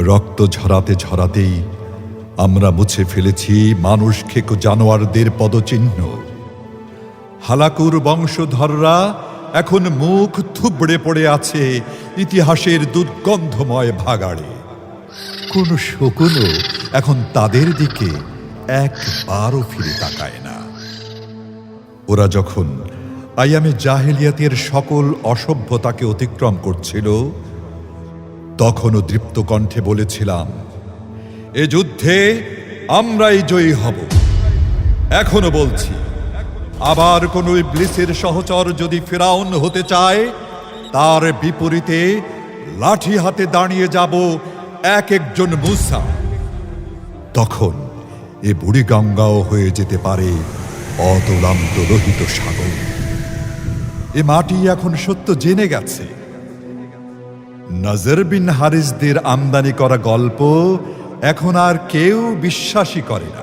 রক্ত ঝরাতে ঝরাতেই আমরা মুছে ফেলেছি মানুষ খেকো জানোয়ারদের পদচিহ্ন। হালাকুর বংশধররা এখন মুখ থুবড়ে পড়ে আছে ইতিহাসের দুর্গন্ধময় ভাগাড়ে। কোন শকুনও এখন তাদের দিকে একবারও ফিরে তাকায় না। ওরা যখন আইয়ামে জাহেলিয়াতের সকল অসভ্যতাকে অতিক্রম করছিল, তখনও দৃপ্ত কণ্ঠে বলেছিলাম, এ যুদ্ধে আমরাই জয়ী হব। এখনো বলছি, আবার কোন ইবলিসের সহচর যদি ফিরাউন হতে চায়, তার বিপরীতে লাঠি হাতে দাঁড়িয়ে যাব এক একজন মূসা। তখন এ বুড়িগঙ্গাও হয়ে যেতে পারে অতলান্ত লোহিত সাগর। এ মাটি এখন সত্য জেনে গেছে। নজর বিন হারিসদের আমদানি করা গল্প এখন আর কেউ বিশ্বাসই করে না।